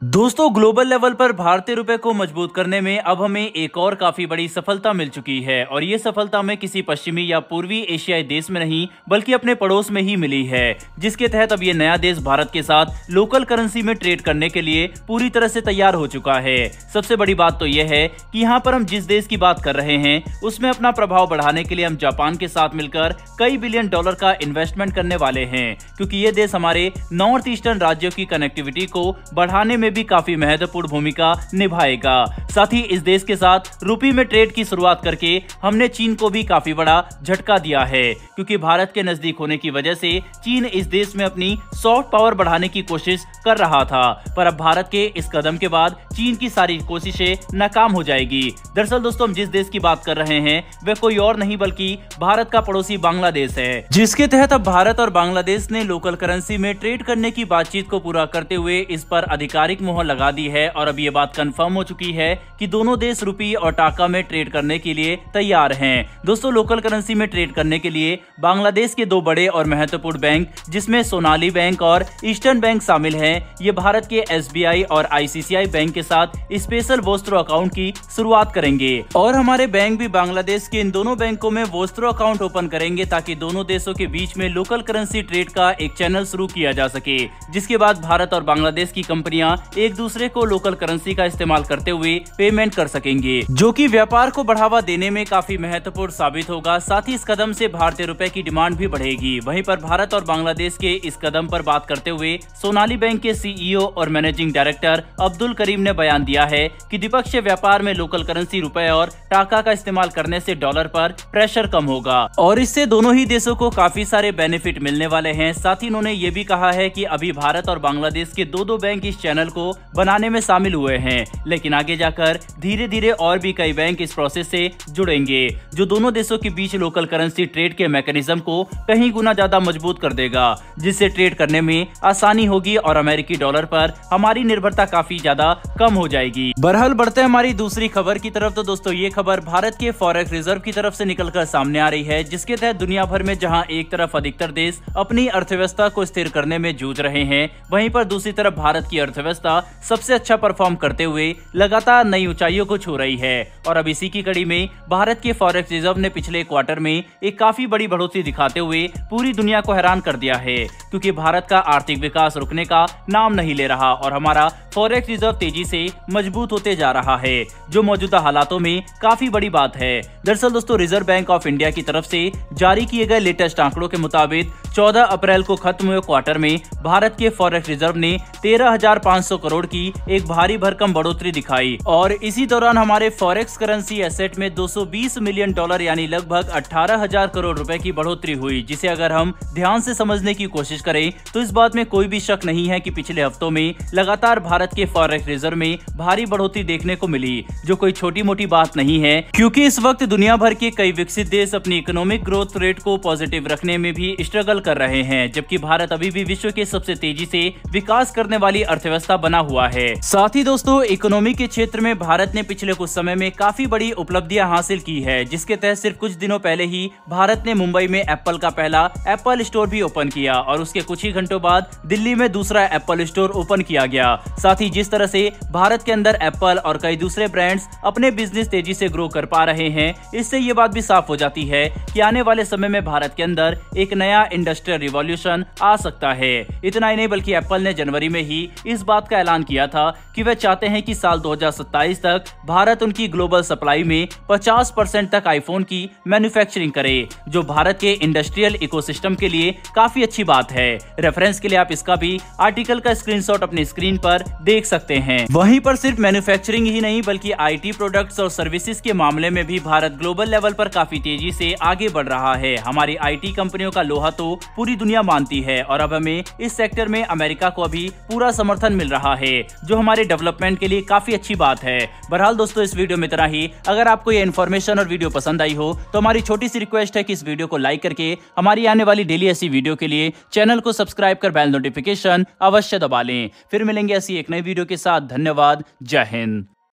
दोस्तों, global level पर भारतीय रुपए को मजबूत करने में अब हमें एक और काफी बड़ी सफलता मिल चुकी है और ये सफलता हमें किसी पश्चिमी या पूर्वी एशियाई देश में नहीं बल्कि अपने पड़ोस में ही मिली है, जिसके तहत अब ये नया देश भारत के साथ लोकल करेंसी में ट्रेड करने के लिए पूरी तरह से तैयार हो चुका है। सबसे बड़ी बात तो यह है कि यहाँ पर हम जिस देश की बात कर रहे हैं उसमें अपना प्रभाव बढ़ाने के लिए हम जापान के साथ मिलकर कई बिलियन डॉलर का इन्वेस्टमेंट करने वाले हैं, क्योंकि ये देश हमारे नॉर्थ ईस्टर्न राज्यों की कनेक्टिविटी को बढ़ाने में भी काफी महत्वपूर्ण भूमिका निभाएगा। साथ ही इस देश के साथ रुपये में ट्रेड की शुरुआत करके हमने चीन को भी काफी बड़ा झटका दिया है, क्योंकि भारत के नजदीक होने की वजह से चीन इस देश में अपनी सॉफ्ट पावर बढ़ाने की कोशिश कर रहा था, पर अब भारत के इस कदम के बाद चीन की सारी कोशिशें नाकाम हो जाएगी। दरअसल दोस्तों, हम जिस देश की बात कर रहे हैं वह कोई और नहीं बल्कि भारत का पड़ोसी बांग्लादेश है, जिसके तहत अब भारत और बांग्लादेश ने लोकल करेंसी में ट्रेड करने की बातचीत को पूरा करते हुए इस पर आधिकारिक मोहर लगा दी है और अब ये बात कंफर्म हो चुकी है कि दोनों देश रुपये और टाका में ट्रेड करने के लिए तैयार हैं। दोस्तों, लोकल करेंसी में ट्रेड करने के लिए बांग्लादेश के दो बड़े और महत्वपूर्ण बैंक, जिसमें सोनाली बैंक और ईस्टर्न बैंक शामिल हैं, ये भारत के SBI और ICICI बैंक के साथ स्पेशल वोस्त्रो अकाउंट की शुरुआत करेंगे और हमारे बैंक भी बांग्लादेश के इन दोनों बैंकों में वोस्त्रो अकाउंट ओपन करेंगे ताकि दोनों देशों के बीच में लोकल करेंसी ट्रेड का एक चैनल शुरू किया जा सके, जिसके बाद भारत और बांग्लादेश की कंपनियां एक दूसरे को लोकल करेंसी का इस्तेमाल करते हुए पेमेंट कर सकेंगे, जो कि व्यापार को बढ़ावा देने में काफी महत्वपूर्ण साबित होगा। साथ ही इस कदम से भारतीय रुपए की डिमांड भी बढ़ेगी। वहीं पर भारत और बांग्लादेश के इस कदम पर बात करते हुए सोनाली बैंक के CEO और मैनेजिंग डायरेक्टर अब्दुल करीम ने बयान दिया है कि द्विपक्षीय व्यापार में लोकल करेंसी रुपए और टाका का इस्तेमाल करने से डॉलर पर प्रेशर कम होगा और इससे दोनों ही देशों को काफी सारे बेनिफिट मिलने वाले हैं। साथ ही उन्होंने ये भी कहा है कि अभी भारत और बांग्लादेश के दो बैंक इस चैनल को बनाने में शामिल हुए हैं, लेकिन आगे जाकर धीरे धीरे और भी कई बैंक इस प्रोसेस से जुड़ेंगे, जो दोनों देशों के बीच लोकल करेंसी ट्रेड के मैकेनिज्म को कहीं गुना ज्यादा मजबूत कर देगा, जिससे ट्रेड करने में आसानी होगी और अमेरिकी डॉलर पर हमारी निर्भरता काफी ज्यादा कम हो जाएगी। बहरहाल बढ़ते हैं हमारी दूसरी खबर की तरफ। तो दोस्तों, ये खबर भारत के फॉरेक्स रिजर्व की तरफ से निकलकर सामने आ रही है, जिसके तहत दुनिया भर में जहां एक तरफ अधिकतर देश अपनी अर्थव्यवस्था को स्थिर करने में जूझ रहे हैं, वहीं पर दूसरी तरफ भारत की अर्थव्यवस्था सबसे अच्छा परफॉर्म करते हुए लगातार नई ऊंचाइयों को छू रही है। और अब इसी की कड़ी में भारत के फॉरेक्स रिजर्व ने पिछले क्वार्टर में एक काफी बड़ी बढ़ोतरी दिखाते हुए पूरी दुनिया को हैरान कर दिया है, क्योंकि भारत का आर्थिक विकास रुकने का नाम नहीं ले रहा और हमारा फॉरेक्स रिजर्व तेजी से मजबूत होते जा रहा है, जो मौजूदा हालातों में काफी बड़ी बात है। दरअसल दोस्तों, रिजर्व बैंक ऑफ इंडिया की तरफ से जारी किए गए लेटेस्ट आंकड़ों के मुताबिक 14 अप्रैल को खत्म हुए क्वार्टर में भारत के फॉरेक्स रिजर्व ने 13,500 करोड़ की एक भारी भरकम बढ़ोतरी दिखाई और इसी दौरान हमारे फॉरेक्स करेंसी एसेट में 220 मिलियन डॉलर यानी लगभग 18,000 करोड़ रुपए की बढ़ोतरी हुई, जिसे अगर हम ध्यान से समझने की कोशिश करें तो इस बात में कोई भी शक नहीं है कि पिछले हफ्तों में लगातार भारत के फॉरेक्स रिजर्व में भारी बढ़ोतरी देखने को मिली, जो कोई छोटी मोटी बात नहीं है, क्योंकि इस वक्त दुनिया भर के कई विकसित देश अपनी इकोनॉमिक ग्रोथ रेट को पॉजिटिव रखने में भी स्ट्रगल कर रहे हैं, जबकि भारत अभी भी विश्व के सबसे तेजी से विकास करने वाली अर्थव्यवस्था बना हुआ है। साथ ही दोस्तों, इकोनॉमी के क्षेत्र में भारत ने पिछले कुछ समय में काफी बड़ी उपलब्धियां हासिल की है, जिसके तहत सिर्फ कुछ दिनों पहले ही भारत ने मुंबई में एप्पल का पहला एप्पल स्टोर भी ओपन किया और उसके कुछ ही घंटों बाद दिल्ली में दूसरा एप्पल स्टोर ओपन किया गया। साथ ही जिस तरह से भारत के अंदर एप्पल और कई दूसरे ब्रांड्स अपने बिजनेस तेजी से ग्रो कर पा रहे हैं, इससे ये बात भी साफ हो जाती है कि आने वाले समय में भारत के अंदर एक नया इंडस्ट्रियल रिवॉल्यूशन आ सकता है। इतना ही नहीं बल्कि एप्पल ने जनवरी में ही इस बात का ऐलान किया था कि वे चाहते हैं कि साल 2027 तक भारत उनकी ग्लोबल सप्लाई में 50% तक आईफोन की मैन्युफैक्चरिंग करे, जो भारत के इंडस्ट्रियल इकोसिस्टम के लिए काफी अच्छी बात है। रेफरेंस के लिए आप इसका भी आर्टिकल का स्क्रीनशॉट अपनी स्क्रीन पर देख सकते हैं। वहीं पर सिर्फ मैन्युफैक्चरिंग ही नहीं बल्कि IT प्रोडक्ट्स और सर्विसेज के मामले में भी भारत ग्लोबल लेवल पर काफी तेजी से आगे बढ़ रहा है। हमारी IT कंपनियों का लोहा तो पूरी दुनिया मानती है और अब हमें इस सेक्टर में अमेरिका को अभी पूरा समर्थन मिल रहा है, जो हमारे डेवलपमेंट के लिए काफी अच्छी बात है। बहरहाल दोस्तों, इस वीडियो में इतना ही। अगर आपको ये इन्फॉर्मेशन और वीडियो पसंद आई हो तो हमारी छोटी सी रिक्वेस्ट है कि इस वीडियो को लाइक करके हमारी आने वाली डेली ऐसी वीडियो के लिए चैनल को सब्सक्राइब कर बेल नोटिफिकेशन अवश्य दबा लें। फिर मिलेंगे ऐसी एक नई वीडियो के साथ। धन्यवाद। जय हिंद।